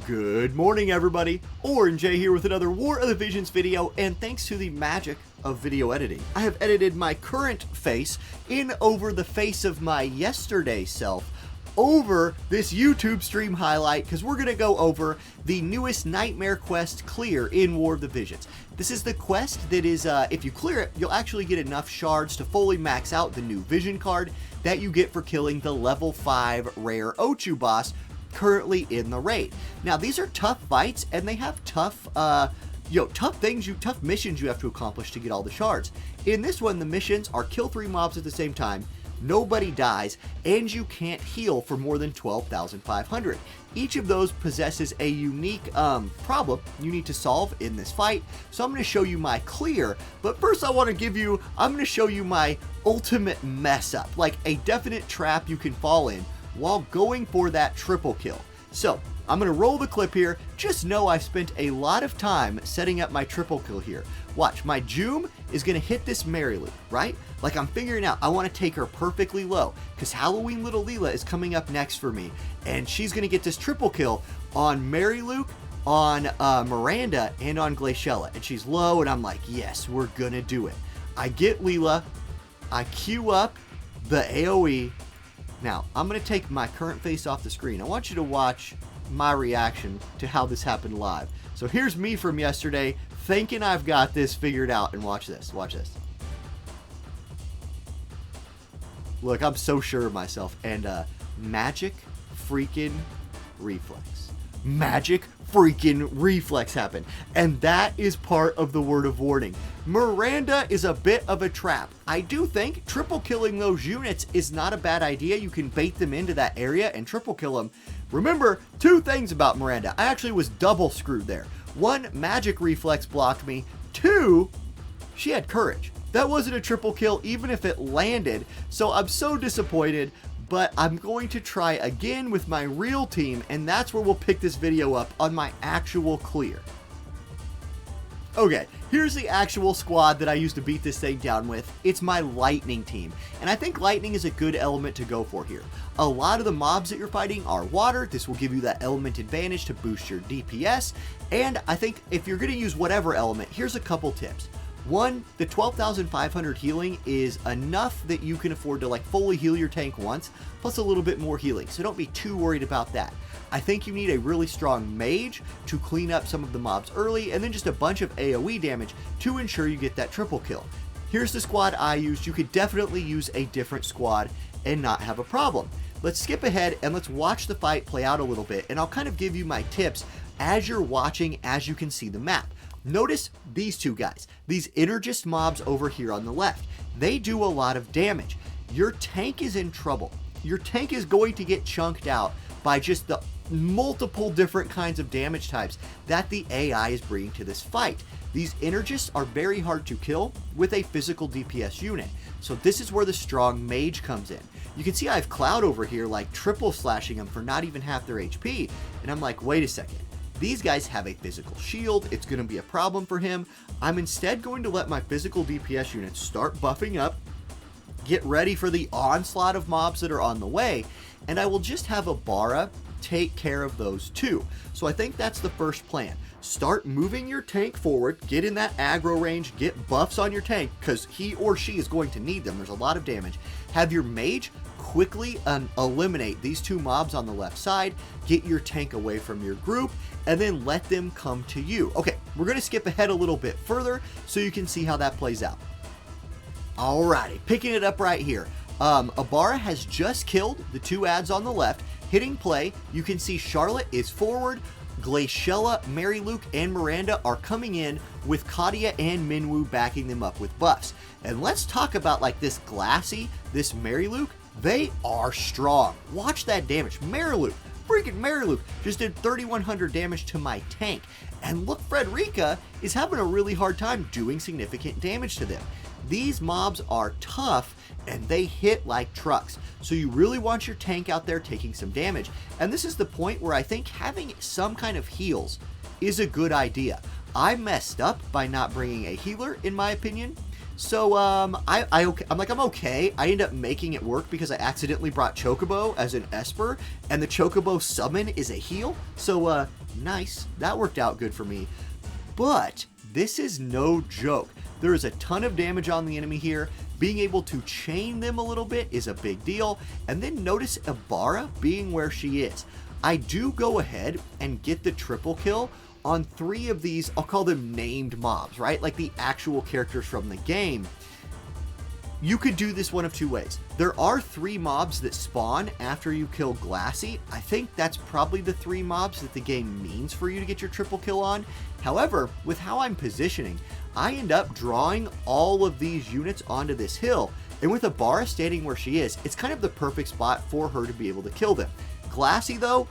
Good morning, everybody. Orange J here with another War of the Visions video, and thanks to the magic of video editing, I have edited my current face in over the face of my yesterday self over this YouTube stream highlight, because we're going to go over the newest Nightmare Quest clear in War of the Visions. This is the quest that is, if you clear it, you'll actually get enough shards to fully max out the new vision card that you get for killing the level 5 rare Ochu boss currently in the raid. Now, these are tough fights, and they have tough missions you have to accomplish to get all the shards. In this one, the missions are kill 3 mobs at the same time, nobody dies, and you can't heal for more than 12,500. Each of those possesses a unique problem you need to solve in this fight, so I'm going to show you my clear, but first I'm going to show you my ultimate mess up, like a definite trap you can fall in while going for that triple kill. So I'm going to roll the clip here. Just know I've spent a lot of time setting up my triple kill here. Watch, my Joom is going to hit this Mary Luke, right? Like, I'm figuring out I want to take her perfectly low, because Halloween Little Leela is coming up next for me, and she's going to get this triple kill on Mary Luke, on Miranda, and on Glaciella. And she's low, and I'm like, yes, we're going to do it. I get Leela, I queue up the AoE. Now, I'm going to take my current face off the screen. I want you to watch my reaction to how this happened live. So here's me from yesterday thinking I've got this figured out, and watch this. Watch this. Look, I'm so sure of myself, and magic freaking reflex. Magic freaking reflex happened, and that is part of the word of warning. Miranda is a bit of a trap. I do think triple killing those units is not a bad idea. You can bait them into that area and triple kill them. Remember, 2 things about Miranda. I actually was double screwed there. 1, magic reflex blocked me. 2, she had courage. That wasn't a triple kill even if it landed, so I'm so disappointed. But I'm going to try again with my real team, and that's where we'll pick this video up on my actual clear. Okay, here's the actual squad that I used to beat this thing down with. It's my lightning team, and I think lightning is a good element to go for here. A lot of the mobs that you're fighting are water. This will give you that element advantage to boost your DPS, and I think if you're going to use whatever element, here's a couple tips. 1, the 12,500 healing is enough that you can afford to like fully heal your tank once, plus a little bit more healing, so don't be too worried about that. I think you need a really strong mage to clean up some of the mobs early, and then just a bunch of AoE damage to ensure you get that triple kill. Here's the squad I used. You could definitely use a different squad and not have a problem. Let's skip ahead and let's watch the fight play out a little bit, and I'll kind of give you my tips as you're watching, as you can see the map. Notice these 2 guys, these Energist mobs over here on the left. They do a lot of damage. Your tank is in trouble. Your tank is going to get chunked out by just the multiple different kinds of damage types that the AI is bringing to this fight. These Energists are very hard to kill with a physical DPS unit, so this is where the strong mage comes in. You can see I have Cloud over here like triple slashing them for not even half their HP, and I'm like, wait a second. These guys have a physical shield. It's going to be a problem for him. I'm instead going to let my physical DPS units start buffing up, get ready for the onslaught of mobs that are on the way, and I will just have Abara take care of those 2. So I think that's the first plan. Start moving your tank forward, get in that aggro range, get buffs on your tank, because he or she is going to need them. There's a lot of damage. Have your mage quickly eliminate these 2 mobs on the left side, get your tank away from your group, and then let them come to you. Okay, we're going to skip ahead a little bit further so you can see how that plays out. Alrighty, picking it up right here. Abara has just killed the 2 ads on the left. Hitting play, you can see Charlotte is forward. Glaciella, Mary Luke, and Miranda are coming in with Katia and Minwoo backing them up with buffs. And let's talk about like this Glassy, this Mary Luke. They are strong. Watch that damage. Mary Luke, freaking Mary Luke, just did 3,100 damage to my tank. And look, Frederica is having a really hard time doing significant damage to them. These mobs are tough and they hit like trucks. So you really want your tank out there taking some damage. And this is the point where I think having some kind of heals is a good idea. I messed up by not bringing a healer, in my opinion. So I'm okay. I end up making it work because I accidentally brought Chocobo as an Esper, and the Chocobo summon is a heal. So Nice. That worked out good for me. But this is no joke. There is a ton of damage on the enemy here. Being able to chain them a little bit is a big deal. And then notice Ibarra being where she is. I do go ahead and get the triple kill on 3 of these, I'll call them named mobs, right? Like the actual characters from the game. You could do this one of 2 ways. There are 3 mobs that spawn after you kill Glassy. I think that's probably the 3 mobs that the game means for you to get your triple kill on. However, with how I'm positioning, I end up drawing all of these units onto this hill. And with Ibarra standing where she is, it's kind of the perfect spot for her to be able to kill them. Glassy, though,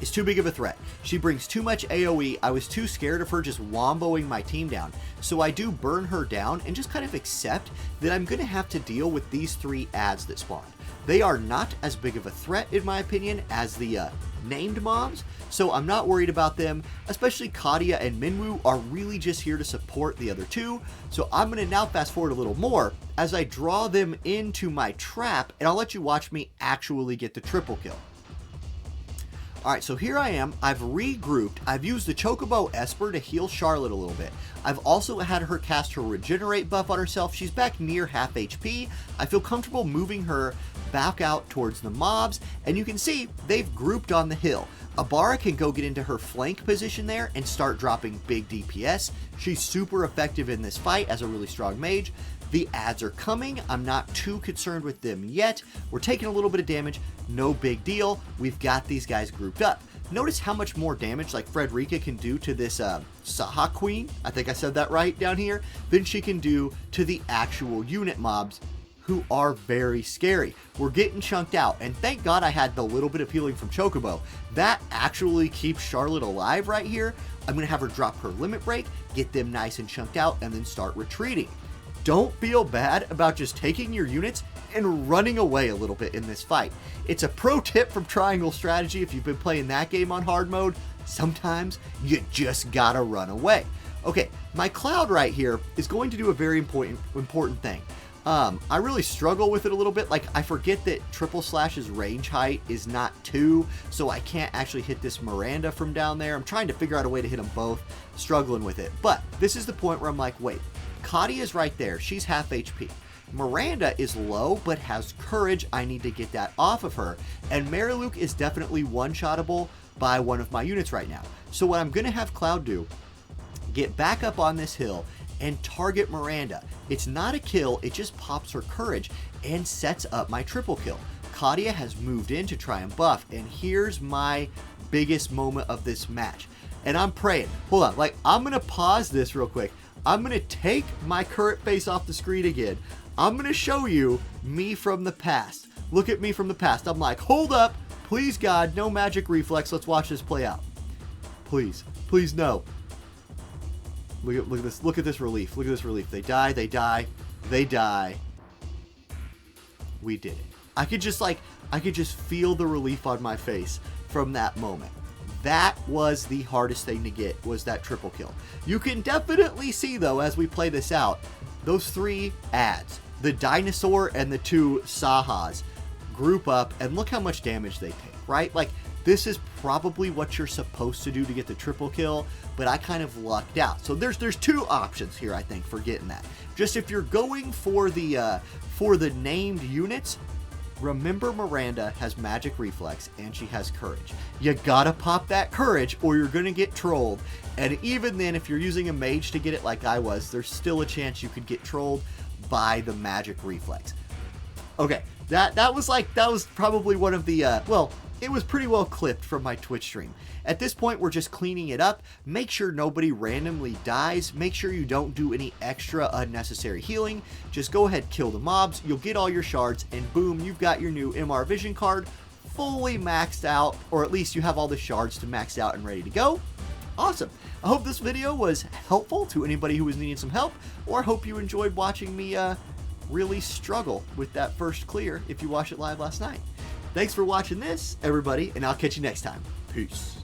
is too big of a threat. She brings too much AoE. I was too scared of her just womboing my team down. So I do burn her down and just kind of accept that I'm going to have to deal with these 3 adds that spawn. They are not as big of a threat, in my opinion, as the named mobs, so I'm not worried about them. Especially Katia and Minwoo are really just here to support the other 2. So I'm going to now fast forward a little more as I draw them into my trap, and I'll let you watch me actually get the triple kill. Alright, so here I am. I've regrouped. I've used the Chocobo Esper to heal Charlotte a little bit. I've also had her cast her regenerate buff on herself. She's back near half HP. I feel comfortable moving her back out towards the mobs, and you can see they've grouped on the hill. Ibarra can go get into her flank position there and start dropping big DPS. She's super effective in this fight as a really strong mage. The adds are coming. I'm not too concerned with them yet. We're taking a little bit of damage. No big deal. We've got these guys grouped up. Notice how much more damage like Frederica can do to this Saha Queen, I think I said that right down here, than she can do to the actual unit mobs, who are very scary. We're getting chunked out, and thank God I had the little bit of healing from Chocobo. That actually keeps Charlotte alive right here. I'm going to have her drop her limit break, get them nice and chunked out, and then start retreating. Don't feel bad about just taking your units and running away a little bit in this fight. It's a pro tip from Triangle Strategy if you've been playing that game on hard mode. Sometimes you just gotta run away. Okay, my Cloud right here is going to do a very important thing. I really struggle with it a little bit. Like, I forget that Triple Slash's range height is not 2, so I can't actually hit this Miranda from down there. I'm trying to figure out a way to hit them both, struggling with it. But this is the point where I'm like, wait, Katia's right there. She's half HP. Miranda is low, but has courage. I need to get that off of her. And Mariluke is definitely one-shottable by one of my units right now. So what I'm going to have Cloud do, get back up on this hill and target Miranda. It's not a kill, it just pops her courage and sets up my triple kill. Katia has moved in to try and buff, and here's my biggest moment of this match. And I'm praying. Hold on, like, I'm going to pause this real quick. I'm going to take my current face off the screen again. I'm going to show you me from the past. Look at me from the past. I'm like, hold up. Please, God, no magic reflex. Let's watch this play out. Please. Please, no. Look at this. Look at this relief. Look at this relief. They die. They die. They die. We did it. I could just feel the relief on my face from that moment. That was the hardest thing to get, was that triple kill. You can definitely see, though, as we play this out, those 3 adds, the dinosaur and the 2 Sahas, group up, and look how much damage they take, right? Like, this is probably what you're supposed to do to get the triple kill, but I kind of lucked out. So there's 2 options here, I think, for getting that. Just if you're going for the named units, remember Miranda has magic reflex and she has courage. You gotta pop that courage or you're gonna get trolled. And even then, if you're using a mage to get it like I was, there's still a chance you could get trolled by the magic reflex. Okay, that was probably one of the, well, it was pretty well clipped from my Twitch stream. At this point, we're just cleaning it up. Make sure nobody randomly dies. Make sure you don't do any extra unnecessary healing. Just go ahead, kill the mobs. You'll get all your shards, and boom, you've got your new MR Vision card fully maxed out, or at least you have all the shards to max out and ready to go. Awesome. I hope this video was helpful to anybody who was needing some help, or I hope you enjoyed watching me really struggle with that first clear if you watched it live last night. Thanks for watching this, everybody, and I'll catch you next time. Peace.